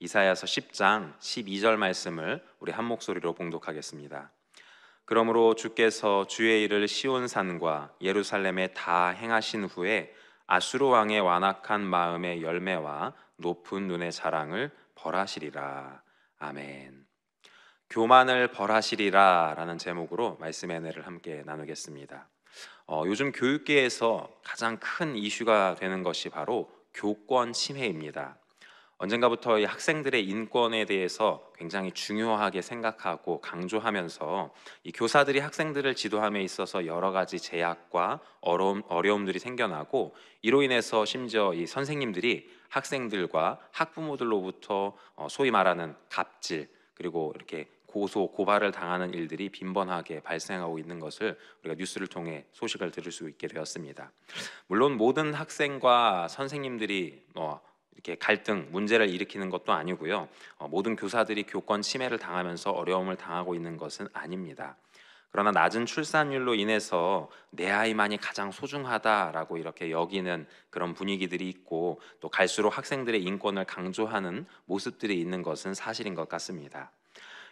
이사야서 10장 12절 말씀을 우리 한 목소리로 봉독하겠습니다. 그러므로 주께서 주의 일을 시온산과 예루살렘에 다 행하신 후에 아수르 왕의 완악한 마음의 열매와 높은 눈의 자랑을 벌하시리라. 아멘. 교만을 벌하시리라 라는 제목으로 말씀의 은혜를 함께 나누겠습니다. 요즘 교육계에서 가장 큰 이슈가 되는 것이 바로 교권 침해입니다. 언젠가부터 이 학생들의 인권에 대해서 굉장히 중요하게 생각하고 강조하면서 이 교사들이 학생들을 지도함에 있어서 여러 가지 제약과 어려움들이 생겨나고, 이로 인해서 심지어 이 선생님들이 학생들과 학부모들로부터 소위 말하는 갑질, 그리고 이렇게 고소, 고발을 당하는 일들이 빈번하게 발생하고 있는 것을 우리가 뉴스를 통해 소식을 들을 수 있게 되었습니다. 물론 모든 학생과 선생님들이 이렇게 갈등, 문제를 일으키는 것도 아니고요. 모든 교사들이 교권 침해를 당하면서 어려움을 당하고 있는 것은 아닙니다. 그러나 낮은 출산율로 인해서 내 아이만이 가장 소중하다라고 이렇게 여기는 그런 분위기들이 있고, 또 갈수록 학생들의 인권을 강조하는 모습들이 있는 것은 사실인 것 같습니다.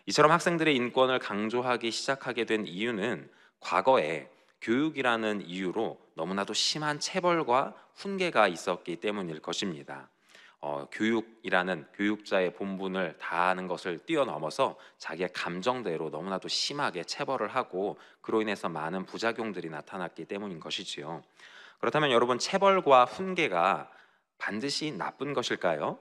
이처럼 학생들의 인권을 강조하기 시작하게 된 이유는 과거에 교육이라는 이유로 너무나도 심한 체벌과 훈계가 있었기 때문일 것입니다. 교육이라는 교육자의 본분을 다하는 것을 뛰어넘어서 자기의 감정대로 너무나도 심하게 체벌을 하고, 그로 인해서 많은 부작용들이 나타났기 때문인 것이지요. 그렇다면 여러분, 체벌과 훈계가 반드시 나쁜 것일까요?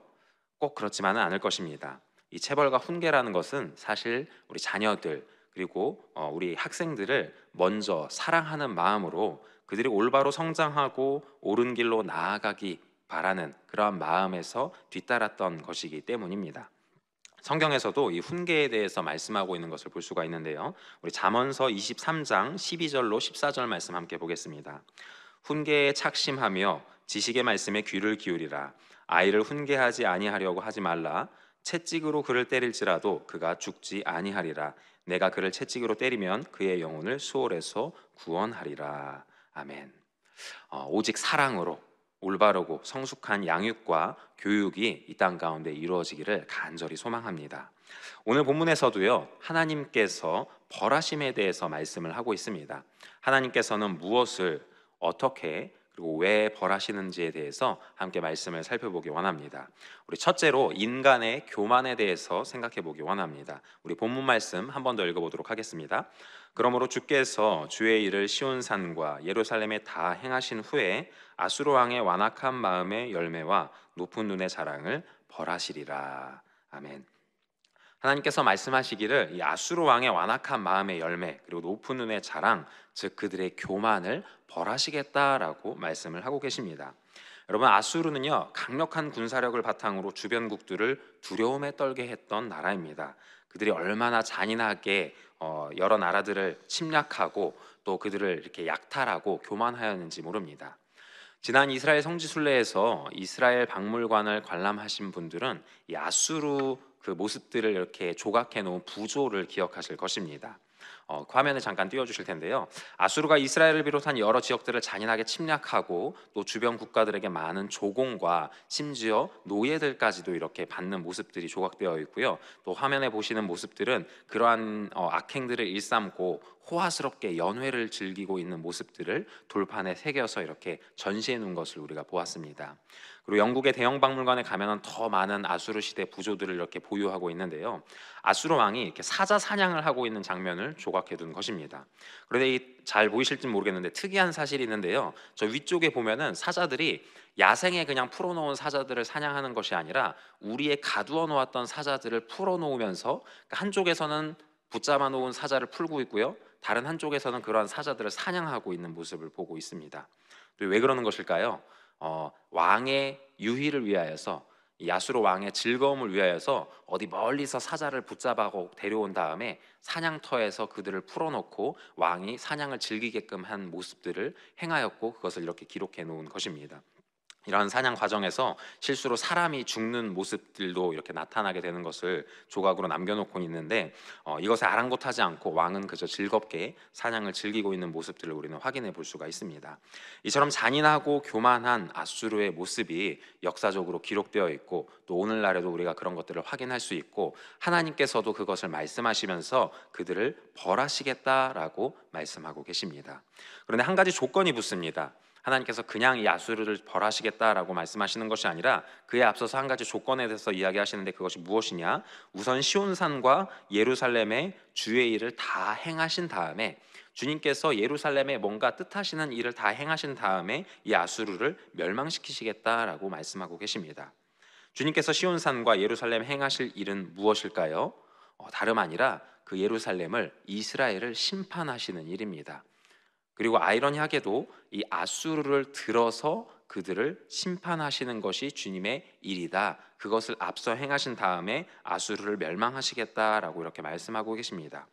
꼭 그렇지만은 않을 것입니다. 이 체벌과 훈계라는 것은 사실 우리 자녀들, 그리고 우리 학생들을 먼저 사랑하는 마음으로 그들이 올바로 성장하고 옳은 길로 나아가기 바라는 그러한 마음에서 뒤따랐던 것이기 때문입니다. 성경에서도 이 훈계에 대해서 말씀하고 있는 것을 볼 수가 있는데요. 우리 잠언서 23장 12절로 14절 말씀 함께 보겠습니다. 훈계에 착심하며 지식의 말씀에 귀를 기울이라. 아이를 훈계하지 아니하려고 하지 말라. 채찍으로 그를 때릴지라도 그가 죽지 아니하리라. 내가 그를 채찍으로 때리면 그의 영혼을 수월에서 구원하리라. 아멘. 오직 사랑으로 올바르고 성숙한 양육과 교육이 이 땅 가운데 이루어지기를 간절히 소망합니다. 오늘 본문에서도요, 하나님께서 벌하심에 대해서 말씀을 하고 있습니다. 하나님께서는 무엇을 어떻게 그리고 왜 벌하시는지에 대해서 함께 말씀을 살펴보기 원합니다. 우리 첫째로 인간의 교만에 대해서 생각해 보기 원합니다. 우리 본문 말씀 한 번 더 읽어보도록 하겠습니다. 그러므로 주께서 주의 일을 시온산과 예루살렘에 다 행하신 후에 아수르 왕의 완악한 마음의 열매와 높은 눈의 자랑을 벌하시리라. 아멘. 하나님께서 말씀하시기를 이 아수르 왕의 완악한 마음의 열매, 그리고 높은 눈의 자랑, 즉 그들의 교만을 벌하시겠다라고 말씀을 하고 계십니다. 여러분, 아수르는요, 강력한 군사력을 바탕으로 주변국들을 두려움에 떨게 했던 나라입니다. 그들이 얼마나 잔인하게 여러 나라들을 침략하고 또 그들을 이렇게 약탈하고 교만하였는지 모릅니다. 지난 이스라엘 성지순례에서 이스라엘 박물관을 관람하신 분들은 이 아수르 그 모습들을 이렇게 조각해 놓은 부조를 기억하실 것입니다. 그 화면을 잠깐 띄워주실 텐데요. 아수르가 이스라엘을 비롯한 여러 지역들을 잔인하게 침략하고 또 주변 국가들에게 많은 조공과 심지어 노예들까지도 이렇게 받는 모습들이 조각되어 있고요. 또 화면에 보시는 모습들은 그러한 악행들을 일삼고 호화스럽게 연회를 즐기고 있는 모습들을 돌판에 새겨서 이렇게 전시해 놓은 것을 우리가 보았습니다. 그리고 영국의 대형 박물관에 가면은 더 많은 아수르 시대 부조들을 이렇게 보유하고 있는데요. 아수르 왕이 이렇게 사자 사냥을 하고 있는 장면을 조각해 둔 것입니다. 그런데 잘 보이실지 모르겠는데 특이한 사실이 있는데요. 저 위쪽에 보면은 사자들이 야생에 그냥 풀어놓은 사자들을 사냥하는 것이 아니라 우리의 가두어 놓았던 사자들을 풀어놓으면서 한쪽에서는 붙잡아 놓은 사자를 풀고 있고요, 다른 한쪽에서는 그러한 사자들을 사냥하고 있는 모습을 보고 있습니다. 또 왜 그러는 것일까요? 왕의 유희를 위하여서, 이 야수로 왕의 즐거움을 위하여서 어디 멀리서 사자를 붙잡아고 데려온 다음에 사냥터에서 그들을 풀어놓고 왕이 사냥을 즐기게끔 한 모습들을 행하였고, 그것을 이렇게 기록해 놓은 것입니다. 이런 사냥 과정에서 실수로 사람이 죽는 모습들도 이렇게 나타나게 되는 것을 조각으로 남겨놓고 있는데, 이것에 아랑곳하지 않고 왕은 그저 즐겁게 사냥을 즐기고 있는 모습들을 우리는 확인해 볼 수가 있습니다. 이처럼 잔인하고 교만한 아수르의 모습이 역사적으로 기록되어 있고, 또 오늘날에도 우리가 그런 것들을 확인할 수 있고, 하나님께서도 그것을 말씀하시면서 그들을 벌하시겠다라고 말씀하고 계십니다. 그런데 한 가지 조건이 붙습니다. 하나님께서 그냥 이 아수르를 벌하시겠다라고 말씀하시는 것이 아니라 그에 앞서서 한 가지 조건에 대해서 이야기하시는데, 그것이 무엇이냐? 우선 시온산과 예루살렘의 주의 일을 다 행하신 다음에, 주님께서 예루살렘에 뭔가 뜻하시는 일을 다 행하신 다음에 이 아수르를 멸망시키시겠다라고 말씀하고 계십니다. 주님께서 시온산과 예루살렘 행하실 일은 무엇일까요? 다름 아니라 그 예루살렘을, 이스라엘을 심판하시는 일입니다. 그리고 아이러니하게도 이 아수르를 들어서 그들을 심판하시는 것이 주님의 일이다, 그것을 앞서 행하신 다음에 아수르를 멸망하시겠다라고 이렇게 말씀하고 계십니다.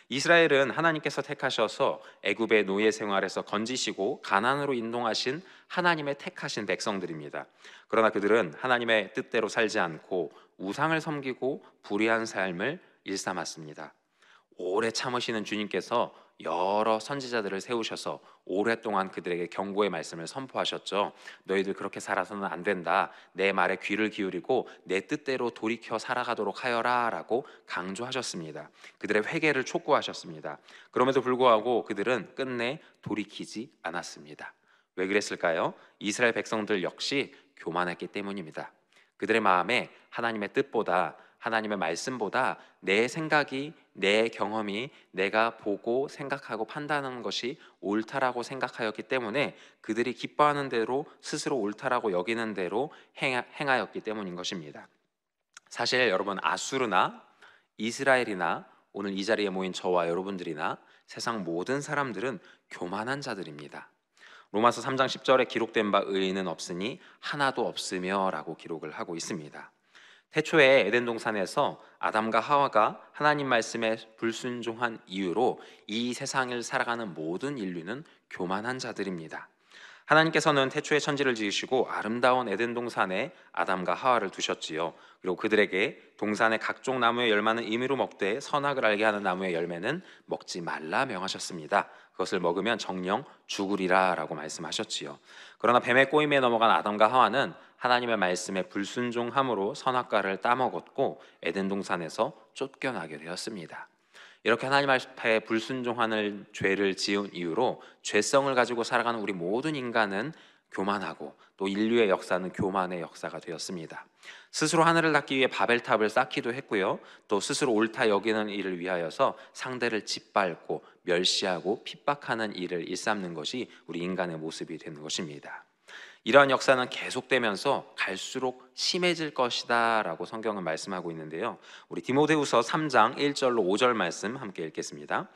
이스라엘은 하나님께서 택하셔서 애굽의 노예 생활에서 건지시고 가나안으로 인도하신 하나님의 택하신 백성들입니다. 그러나 그들은 하나님의 뜻대로 살지 않고 우상을 섬기고 불의한 삶을 일삼았습니다. 오래 참으시는 주님께서 여러 선지자들을 세우셔서 오랫동안 그들에게 경고의 말씀을 선포하셨죠. 너희들 그렇게 살아서는 안 된다. 내 말에 귀를 기울이고 내 뜻대로 돌이켜 살아가도록 하여라 라고 강조하셨습니다. 그들의 회개를 촉구하셨습니다. 그럼에도 불구하고 그들은 끝내 돌이키지 않았습니다. 왜 그랬을까요? 이스라엘 백성들 역시 교만했기 때문입니다. 그들의 마음에 하나님의 뜻보다, 하나님의 말씀보다 내 생각이, 내 경험이, 내가 보고 생각하고 판단하는 것이 옳다라고 생각하였기 때문에 그들이 기뻐하는 대로, 스스로 옳다라고 여기는 대로 행하였기 때문인 것입니다. 사실 여러분, 아수르나 이스라엘이나 오늘 이 자리에 모인 저와 여러분들이나 세상 모든 사람들은 교만한 자들입니다. 로마서 3장 10절에 기록된 바 의인은 없으니 하나도 없으며 라고 기록을 하고 있습니다. 태초에 에덴 동산에서 아담과 하와가 하나님 말씀에 불순종한 이유로 이 세상을 살아가는 모든 인류는 교만한 자들입니다. 하나님께서는 태초에 천지를 지으시고 아름다운 에덴 동산에 아담과 하와를 두셨지요. 그리고 그들에게 동산의 각종 나무의 열매는 임의로 먹되 선악을 알게 하는 나무의 열매는 먹지 말라 명하셨습니다. 그것을 먹으면 정령 죽으리라 라고 말씀하셨지요. 그러나 뱀의 꼬임에 넘어간 아담과 하와는 하나님의 말씀에 불순종함으로 선악과를 따먹었고 에덴 동산에서 쫓겨나게 되었습니다. 이렇게 하나님 앞에 불순종하는 죄를 지은 이유로 죄성을 가지고 살아가는 우리 모든 인간은 교만하고, 또 인류의 역사는 교만의 역사가 되었습니다. 스스로 하늘을 닦기 위해 바벨탑을 쌓기도 했고요, 또 스스로 옳다 여기는 일을 위하여서 상대를 짓밟고 멸시하고 핍박하는 일을 일삼는 것이 우리 인간의 모습이 되는 것입니다. 이러한 역사는 계속되면서 갈수록 심해질 것이다 라고 성경은 말씀하고 있는데요, 우리 디모데후서 3장 1절로 5절 말씀 함께 읽겠습니다.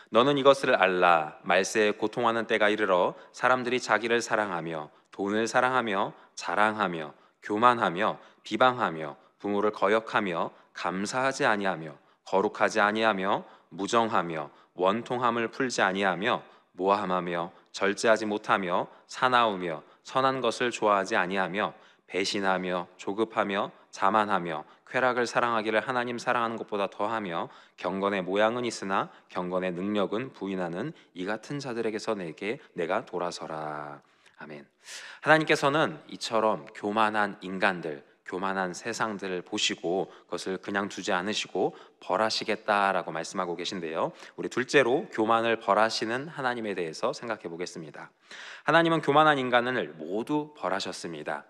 너는 이것을 알라. 말세에 고통하는 때가 이르러 사람들이 자기를 사랑하며 돈을 사랑하며 자랑하며 교만하며 비방하며 부모를 거역하며 감사하지 아니하며 거룩하지 아니하며 무정하며 원통함을 풀지 아니하며 모함하며 절제하지 못하며 사나우며 선한 것을 좋아하지 아니하며 배신하며 조급하며 자만하며 쾌락을 사랑하기를 하나님 사랑하는 것보다 더하며 경건의 모양은 있으나 경건의 능력은 부인하는 이 같은 자들에게서 내가 돌아서라. 아멘. 하나님께서는 이처럼 교만한 인간들, 교만한 세상들을 보시고 그것을 그냥 두지 않으시고 벌하시겠다라고 말씀하고 계신데요, 우리 둘째로 교만을 벌하시는 하나님에 대해서 생각해 보겠습니다. 하나님은 교만한 인간을 모두 벌하셨습니다.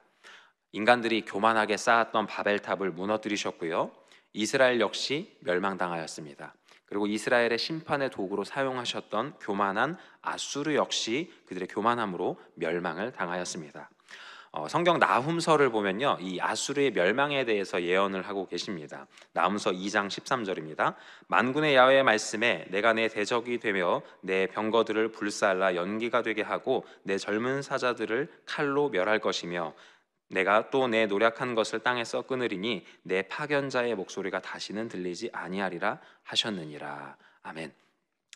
인간들이 교만하게 쌓았던 바벨탑을 무너뜨리셨고요, 이스라엘 역시 멸망당하였습니다. 그리고 이스라엘의 심판의 도구로 사용하셨던 교만한 아수르 역시 그들의 교만함으로 멸망을 당하였습니다. 성경 나훔서를 보면요, 이 아수르의 멸망에 대해서 예언을 하고 계십니다. 나훔서 2장 13절입니다. 만군의 야훼의 말씀에 내가 내 대적이 되며 내 병거들을 불살라 연기가 되게 하고 내 젊은 사자들을 칼로 멸할 것이며 내가 또 내 노력한 것을 땅에서 끊으리니 내 파견자의 목소리가 다시는 들리지 아니하리라 하셨느니라. 아멘.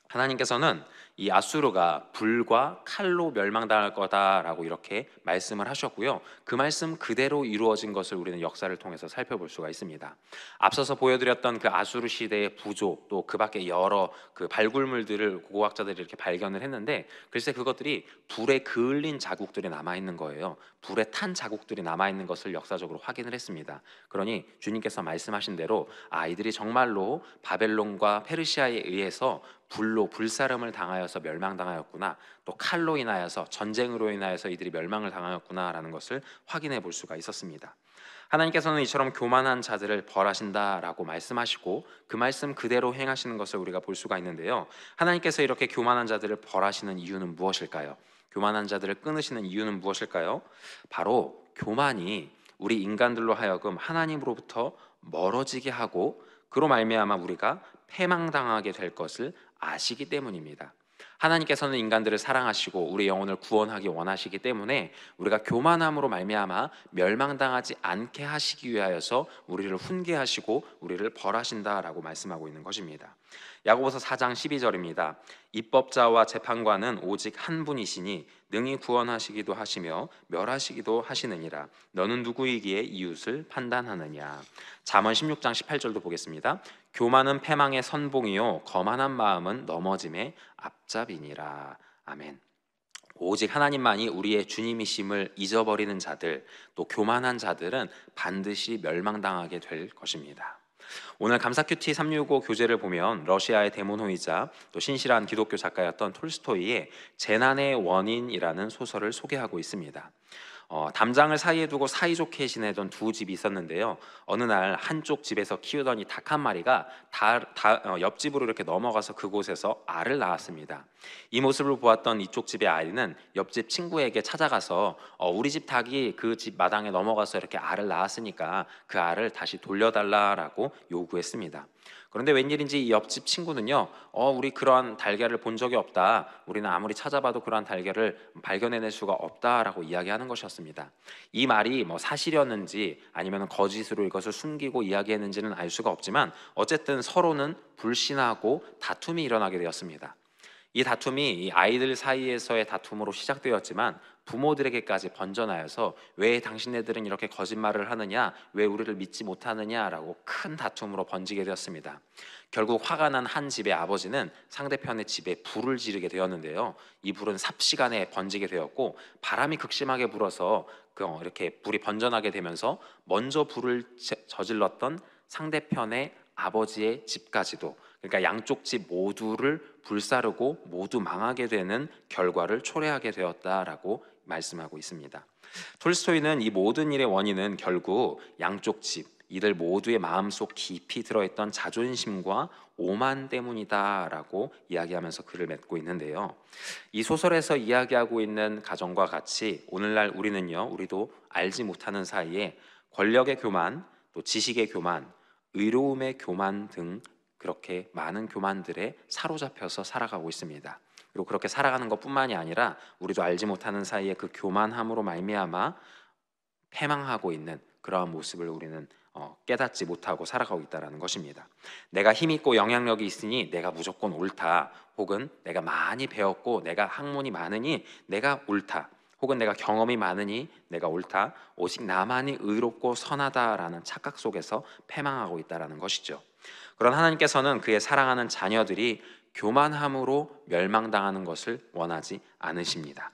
하나님께서는 이 아수르가 불과 칼로 멸망당할 거다라고 이렇게 말씀을 하셨고요. 그 말씀 그대로 이루어진 것을 우리는 역사를 통해서 살펴볼 수가 있습니다. 앞서서 보여드렸던 그 아수르 시대의 부조, 또 그 밖에 여러 그 발굴물들을 고고학자들이 이렇게 발견을 했는데, 글쎄 그것들이 불에 그을린 자국들이 남아 있는 거예요. 불에 탄 자국들이 남아 있는 것을 역사적으로 확인을 했습니다. 그러니 주님께서 말씀하신 대로 아이들이 정말로 바벨론과 페르시아에 의해서 불로 불사름을 당하여서 멸망당하였구나, 또 칼로 인하여서, 전쟁으로 인하여서 이들이 멸망을 당하였구나라는 것을 확인해 볼 수가 있었습니다. 하나님께서는 이처럼 교만한 자들을 벌하신다라고 말씀하시고 그 말씀 그대로 행하시는 것을 우리가 볼 수가 있는데요. 하나님께서 이렇게 교만한 자들을 벌하시는 이유는 무엇일까요? 교만한 자들을 끊으시는 이유는 무엇일까요? 바로 교만이 우리 인간들로 하여금 하나님으로부터 멀어지게 하고 그로 말미암아 우리가 패망당하게 될 것을 아시기 때문입니다. 하나님께서는 인간들을 사랑하시고 우리 영혼을 구원하기 원하시기 때문에 우리가 교만함으로 말미암아 멸망당하지 않게 하시기 위하여서 우리를 훈계하시고 우리를 벌하신다라고 말씀하고 있는 것입니다. 야고보서 4장 12절입니다. 입법자와 재판관은 오직 한 분이시니 능히 구원하시기도 하시며 멸하시기도 하시느니라. 너는 누구이기에 이웃을 판단하느냐. 잠언 16장 18절도 보겠습니다. 교만은 패망의 선봉이요 거만한 마음은 넘어짐의 앞잡이니라. 아멘. 오직 하나님만이 우리의 주님이심을 잊어버리는 자들, 또 교만한 자들은 반드시 멸망당하게 될 것입니다. 오늘 감사 큐티 365 교재를 보면 러시아의 대문호이자 또 신실한 기독교 작가였던 톨스토이의 재난의 원인이라는 소설을 소개하고 있습니다. 담장을 사이에 두고 사이좋게 지내던 두 집이 있었는데요. 어느 날 한쪽 집에서 키우던 이 닭 한 마리가 옆집으로 이렇게 넘어가서 그곳에서 알을 낳았습니다. 이 모습을 보았던 이쪽 집의 아이는 옆집 친구에게 찾아가서 우리 집 닭이 그 집 마당에 넘어가서 이렇게 알을 낳았으니까 그 알을 다시 돌려달라라고 요구했습니다. 그런데 웬일인지 이 옆집 친구는요, 우리 그러한 달걀을 본 적이 없다, 우리는 아무리 찾아봐도 그러한 달걀을 발견해낼 수가 없다라고 이야기하는 것이었습니다. 이 말이 뭐 사실이었는지 아니면 거짓으로 이것을 숨기고 이야기했는지는 알 수가 없지만 어쨌든 서로는 불신하고 다툼이 일어나게 되었습니다. 이 다툼이 이 아이들 사이에서의 다툼으로 시작되었지만 부모들에게까지 번져나여서 왜 당신네들은 이렇게 거짓말을 하느냐, 왜 우리를 믿지 못하느냐라고 큰 다툼으로 번지게 되었습니다. 결국 화가 난 한 집의 아버지는 상대편의 집에 불을 지르게 되었는데요. 이 불은 삽시간에 번지게 되었고 바람이 극심하게 불어서 이렇게 불이 번져나게 되면서 먼저 불을 저질렀던 상대편의 아버지의 집까지도, 그러니까 양쪽 집 모두를 불사르고 모두 망하게 되는 결과를 초래하게 되었다라고 말씀하고 있습니다. 톨스토이는 이 모든 일의 원인은 결국 양쪽 집, 이들 모두의 마음속 깊이 들어있던 자존심과 오만 때문이다라고 이야기하면서 글을 맺고 있는데요. 이 소설에서 이야기하고 있는 가정과 같이 오늘날 우리도 알지 못하는 사이에 권력의 교만, 또 지식의 교만, 의로움의 교만 등 그렇게 많은 교만들에 사로잡혀서 살아가고 있습니다. 그리고 그렇게 살아가는 것뿐만이 아니라 우리도 알지 못하는 사이에 그 교만함으로 말미암아 패망하고 있는 그러한 모습을 우리는 깨닫지 못하고 살아가고 있다는 것입니다. 내가 힘 있고 영향력이 있으니 내가 무조건 옳다, 혹은 내가 많이 배웠고 내가 학문이 많으니 내가 옳다, 혹은 내가 경험이 많으니 내가 옳다, 오직 나만이 의롭고 선하다라는 착각 속에서 패망하고 있다는 것이죠. 그런 하나님께서는 그의 사랑하는 자녀들이 교만함으로 멸망당하는 것을 원하지 않으십니다.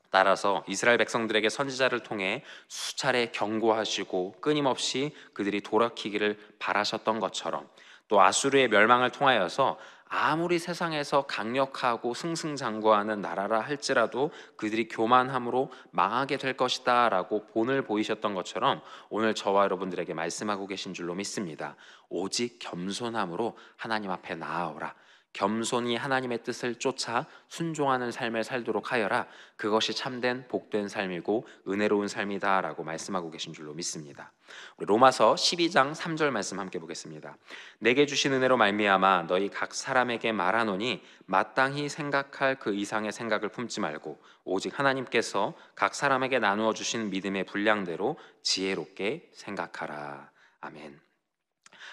따라서 이스라엘 백성들에게 선지자를 통해 수차례 경고하시고 끊임없이 그들이 돌이키기를 바라셨던 것처럼, 또 아수르의 멸망을 통하여서 아무리 세상에서 강력하고 승승장구하는 나라라 할지라도 그들이 교만함으로 망하게 될 것이다 라고 본을 보이셨던 것처럼 오늘 저와 여러분들에게 말씀하고 계신 줄로 믿습니다. 오직 겸손함으로 하나님 앞에 나아오라, 겸손히 하나님의 뜻을 쫓아 순종하는 삶을 살도록 하여라, 그것이 참된 복된 삶이고 은혜로운 삶이다 라고 말씀하고 계신 줄로 믿습니다. 우리 로마서 12장 3절 말씀 함께 보겠습니다. 내게 주신 은혜로 말미암아 너희 각 사람에게 말하노니 마땅히 생각할 그 이상의 생각을 품지 말고 오직 하나님께서 각 사람에게 나누어 주신 믿음의 분량대로 지혜롭게 생각하라. 아멘.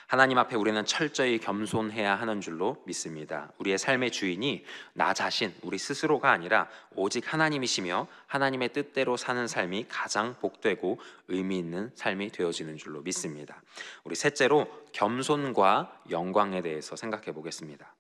하나님 앞에 우리는 철저히 겸손해야 하는 줄로 믿습니다. 우리의 삶의 주인이 나 자신, 우리 스스로가 아니라 오직 하나님이시며 하나님의 뜻대로 사는 삶이 가장 복되고 의미 있는 삶이 되어지는 줄로 믿습니다. 우리 셋째로 겸손과 영광에 대해서 생각해 보겠습니다.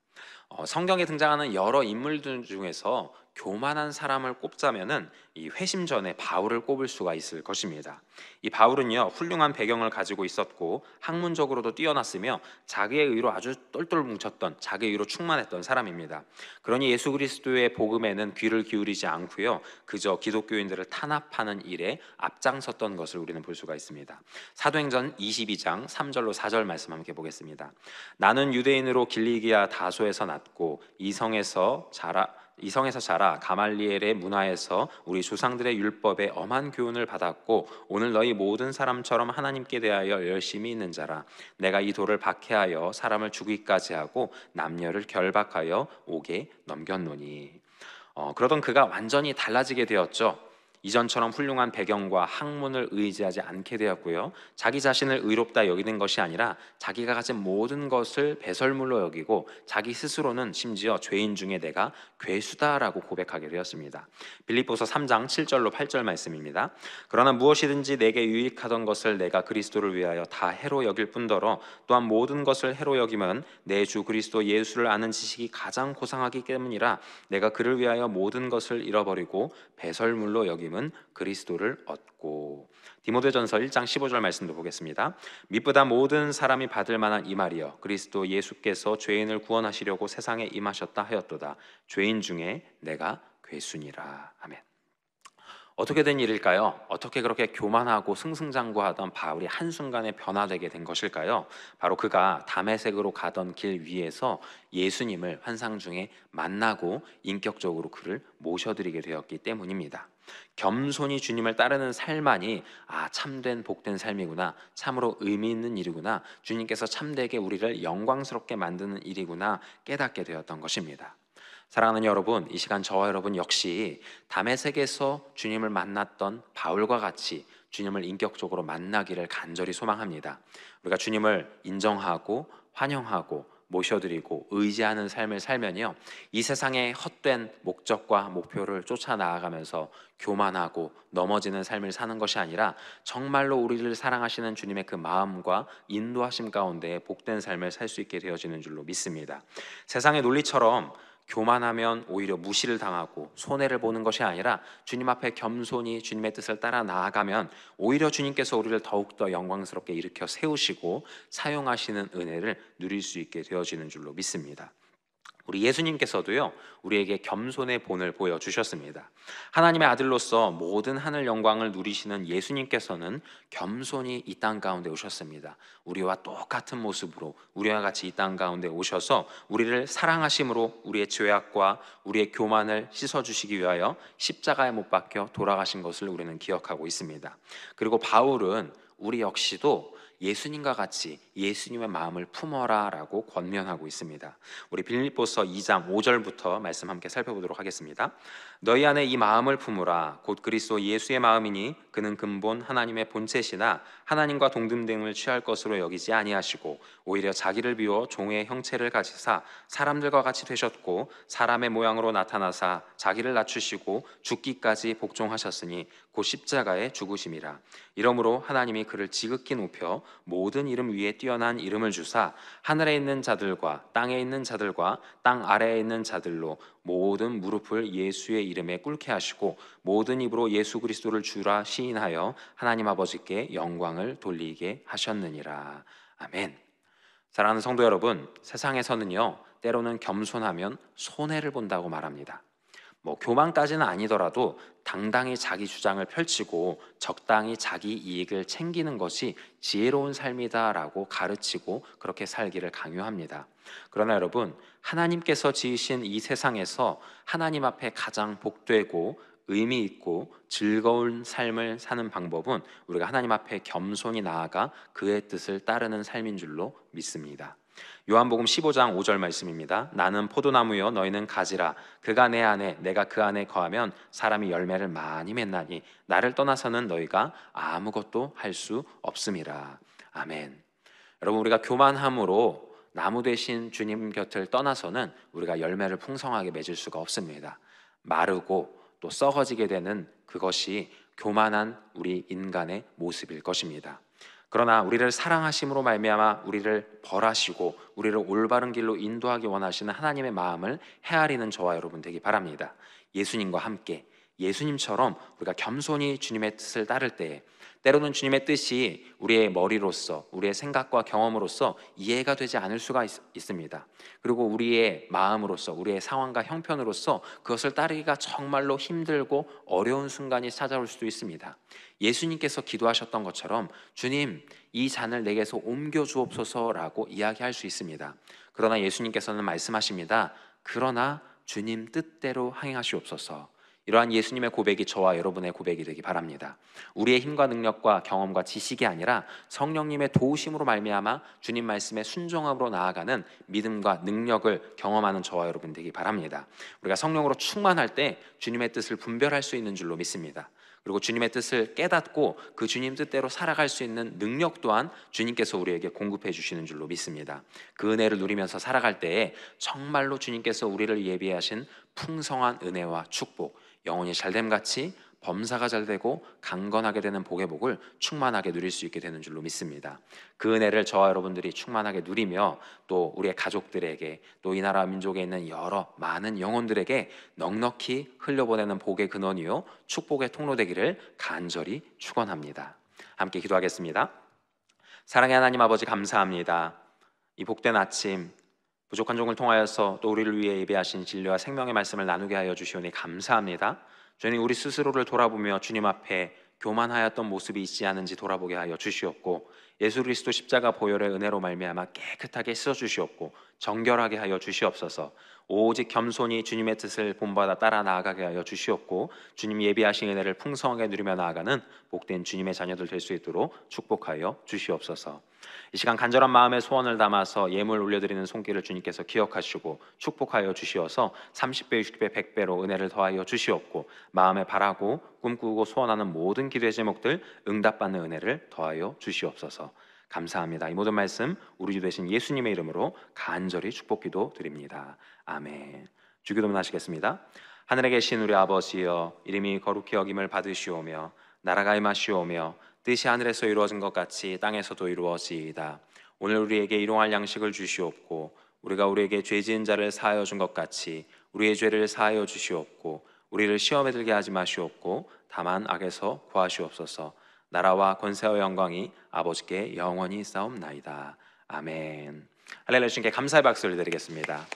성경에 등장하는 여러 인물들 중에서 교만한 사람을 꼽자면은 이 회심전에 바울을 꼽을 수가 있을 것입니다. 이 바울은요, 훌륭한 배경을 가지고 있었고 학문적으로도 뛰어났으며 자기의 의로 아주 똘똘 뭉쳤던, 자기의 의로 충만했던 사람입니다. 그러니 예수 그리스도의 복음에는 귀를 기울이지 않고요, 그저 기독교인들을 탄압하는 일에 앞장섰던 것을 우리는 볼 수가 있습니다. 사도행전 22장 3절로 4절 말씀 함께 보겠습니다. 나는 유대인으로 길리기아 다소에서 났고 이성에서 자라 가말리엘의 문화에서 우리 조상들의 율법에 엄한 교훈을 받았고 오늘 너희 모든 사람처럼 하나님께 대하여 열심히 있는 자라. 내가 이 돌을 박해하여 사람을 죽이기까지 하고 남녀를 결박하여 옥에 넘겼노니. 그러던 그가 완전히 달라지게 되었죠. 이전처럼 훌륭한 배경과 학문을 의지하지 않게 되었고요, 자기 자신을 의롭다 여기는 것이 아니라 자기가 가진 모든 것을 배설물로 여기고 자기 스스로는 심지어 죄인 중에 내가 괴수다라고 고백하게 되었습니다. 빌립보서 3장 7절로 8절 말씀입니다. 그러나 무엇이든지 내게 유익하던 것을 내가 그리스도를 위하여 다 해로 여길 뿐더러 또한 모든 것을 해로 여기면 내 주 그리스도 예수를 아는 지식이 가장 고상하기 때문이라. 내가 그를 위하여 모든 것을 잃어버리고 배설물로 여김은 그리스도를 얻고. 디모데전서 1장 15절 말씀도 보겠습니다. 믿보다 모든 사람이 받을 만한 이 말이여, 그리스도 예수께서 죄인을 구원하시려고 세상에 임하셨다 하였도다. 죄인 중에 내가 괴순이라. 아멘. 어떻게 된 일일까요? 어떻게 그렇게 교만하고 승승장구하던 바울이 한순간에 변화되게 된 것일까요? 바로 그가 다메섹으로 가던 길 위에서 예수님을 환상 중에 만나고 인격적으로 그를 모셔드리게 되었기 때문입니다. 겸손히 주님을 따르는 삶만이 참된 복된 삶이구나, 참으로 의미 있는 일이구나, 주님께서 참되게 우리를 영광스럽게 만드는 일이구나 깨닫게 되었던 것입니다. 사랑하는 여러분, 이 시간 저와 여러분 역시 다메섹에서 주님을 만났던 바울과 같이 주님을 인격적으로 만나기를 간절히 소망합니다. 우리가 주님을 인정하고 환영하고 모셔드리고 의지하는 삶을 살면요, 이 세상의 헛된 목적과 목표를 쫓아 나아가면서 교만하고 넘어지는 삶을 사는 것이 아니라 정말로 우리를 사랑하시는 주님의 그 마음과 인도하심 가운데 복된 삶을 살 수 있게 되어지는 줄로 믿습니다. 세상의 논리처럼 교만하면 오히려 무시를 당하고 손해를 보는 것이 아니라 주님 앞에 겸손히 주님의 뜻을 따라 나아가면 오히려 주님께서 우리를 더욱더 영광스럽게 일으켜 세우시고 사용하시는 은혜를 누릴 수 있게 되어지는 줄로 믿습니다. 우리 예수님께서도요, 우리에게 겸손의 본을 보여주셨습니다. 하나님의 아들로서 모든 하늘 영광을 누리시는 예수님께서는 겸손히 이 땅 가운데 오셨습니다. 우리와 똑같은 모습으로 우리와 같이 이 땅 가운데 오셔서 우리를 사랑하심으로 우리의 죄악과 우리의 교만을 씻어주시기 위하여 십자가에 못 박혀 돌아가신 것을 우리는 기억하고 있습니다. 그리고 바울은 우리 역시도 예수님과 같이 예수님의 마음을 품어라 라고 권면하고 있습니다. 우리 빌립보서 2장 5절부터 말씀 함께 살펴보도록 하겠습니다. 너희 안에 이 마음을 품으라. 곧 그리스도 예수의 마음이니 그는 근본 하나님의 본체시나 하나님과 동등됨을 취할 것으로 여기지 아니하시고 오히려 자기를 비워 종의 형체를 가지사 사람들과 같이 되셨고 사람의 모양으로 나타나사 자기를 낮추시고 죽기까지 복종하셨으니 곧 십자가에 죽으심이라. 이러므로 하나님이 그를 지극히 높여 모든 이름 위에 뛰어난 이름을 주사 하늘에 있는 자들과 땅에 있는 자들과 땅 아래에 있는 자들로 모든 무릎을 예수의 이름에 꿇게 하시고 모든 입으로 예수 그리스도를 주라 시인하여 하나님 아버지께 영광을 돌리게 하셨느니라. 아멘. 사랑하는 성도 여러분, 세상에서는요, 때로는 겸손하면 손해를 본다고 말합니다. 교만까지는 아니더라도 당당히 자기 주장을 펼치고 적당히 자기 이익을 챙기는 것이 지혜로운 삶이다라고 가르치고 그렇게 살기를 강요합니다. 그러나 여러분, 하나님께서 지으신 이 세상에서 하나님 앞에 가장 복되고 의미 있고 즐거운 삶을 사는 방법은 우리가 하나님 앞에 겸손히 나아가 그의 뜻을 따르는 삶인 줄로 믿습니다. 요한복음 15장 5절 말씀입니다. 나는 포도나무요 너희는 가지라. 그가 내 안에 내가 그 안에 거하면 사람이 열매를 많이 맺나니 나를 떠나서는 너희가 아무것도 할 수 없음이라. 아멘. 여러분, 우리가 교만함으로 나무 되신 주님 곁을 떠나서는 우리가 열매를 풍성하게 맺을 수가 없습니다. 마르고 또 썩어지게 되는 그것이 교만한 우리 인간의 모습일 것입니다. 그러나 우리를 사랑하심으로 말미암아 우리를 벌하시고 우리를 올바른 길로 인도하기 원하시는 하나님의 마음을 헤아리는 저와 여러분 되기 바랍니다. 예수님과 함께 예수님처럼 우리가 겸손히 주님의 뜻을 따를 때에 때로는 주님의 뜻이 우리의 머리로서 우리의 생각과 경험으로서 이해가 되지 않을 수가 있습니다. 그리고 우리의 마음으로서 우리의 상황과 형편으로서 그것을 따르기가 정말로 힘들고 어려운 순간이 찾아올 수도 있습니다. 예수님께서 기도하셨던 것처럼 주님, 이 잔을 내게서 옮겨 주옵소서라고 이야기할 수 있습니다. 그러나 예수님께서는 말씀하십니다. 그러나 주님 뜻대로 행하시옵소서. 이러한 예수님의 고백이 저와 여러분의 고백이 되기 바랍니다. 우리의 힘과 능력과 경험과 지식이 아니라 성령님의 도우심으로 말미암아 주님 말씀에 순종함으로 나아가는 믿음과 능력을 경험하는 저와 여러분 되기 바랍니다. 우리가 성령으로 충만할 때 주님의 뜻을 분별할 수 있는 줄로 믿습니다. 그리고 주님의 뜻을 깨닫고 그 주님 뜻대로 살아갈 수 있는 능력 또한 주님께서 우리에게 공급해 주시는 줄로 믿습니다. 그 은혜를 누리면서 살아갈 때에 정말로 주님께서 우리를 예비하신 풍성한 은혜와 축복, 영혼이 잘됨같이 범사가 잘되고 강건하게 되는 복의 복을 충만하게 누릴 수 있게 되는 줄로 믿습니다. 그 은혜를 저와 여러분들이 충만하게 누리며 또 우리의 가족들에게 또 이 나라 민족에 있는 여러 많은 영혼들에게 넉넉히 흘려보내는 복의 근원이요 축복의 통로 되기를 간절히 축원합니다. 함께 기도하겠습니다. 사랑의 하나님 아버지, 감사합니다. 이 복된 아침 부족한 종을 통하여서 또 우리를 위해 예배하신 진리와 생명의 말씀을 나누게 하여 주시오니 감사합니다. 주님, 우리 스스로를 돌아보며 주님 앞에 교만하였던 모습이 있지 않은지 돌아보게 하여 주시옵고 예수 그리스도 십자가 보혈의 은혜로 말미암아 깨끗하게 씻어 주시옵고 정결하게 하여 주시옵소서. 오직 겸손히 주님의 뜻을 본받아 따라 나아가게 하여 주시옵고 주님 예비하신 은혜를 풍성하게 누리며 나아가는 복된 주님의 자녀들 될 수 있도록 축복하여 주시옵소서. 이 시간 간절한 마음의 소원을 담아서 예물 올려드리는 손길을 주님께서 기억하시고 축복하여 주시어서 30배, 60배, 100배로 은혜를 더하여 주시옵고 마음에 바라고 꿈꾸고 소원하는 모든 기도의 제목들 응답받는 은혜를 더하여 주시옵소서. 감사합니다. 이 모든 말씀 우리 주 되신 예수님의 이름으로 간절히 축복기도 드립니다. 아멘. 주기도문 하시겠습니다. 하늘에 계신 우리 아버지여, 이름이 거룩히 여김을 받으시오며 나라가 임하시오며 뜻이 하늘에서 이루어진 것 같이 땅에서도 이루어지이다. 오늘 우리에게 일용할 양식을 주시옵고 우리가 우리에게 죄 지은 자를 사하여 준 것 같이 우리의 죄를 사하여 주시옵고 우리를 시험에 들게 하지 마시옵고 다만 악에서 구하시옵소서. 나라와 권세와 영광이 아버지께 영원히 있사옵나이다. 아멘. 할렐루야. 주님께 감사의 박수를 드리겠습니다.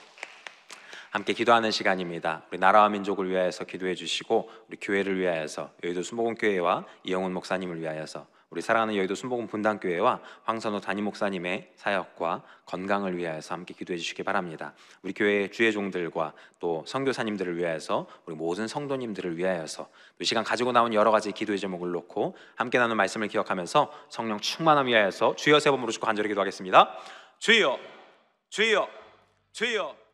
함께 기도하는 시간입니다. 우리 나라와 민족을 위하여서 기도해 주시고 우리 교회를 위하여서 여의도 순복음교회와 이영훈 목사님을 위하여서 우리 사랑하는 여의도 순복음 분당교회와 황선호 담임 목사님의 사역과 건강을 위하여서 함께 기도해 주시기 바랍니다. 우리 교회 주의 종들과 또 선교사님들을 위하여서 우리 모든 성도님들을 위하여서 이 시간 가지고 나온 여러 가지 기도의 제목을 놓고 함께 나눈 말씀을 기억하면서 성령 충만함 위하여서 주여 세 번 부르시고 간절히 기도하겠습니다. 주여, 주여, 주여.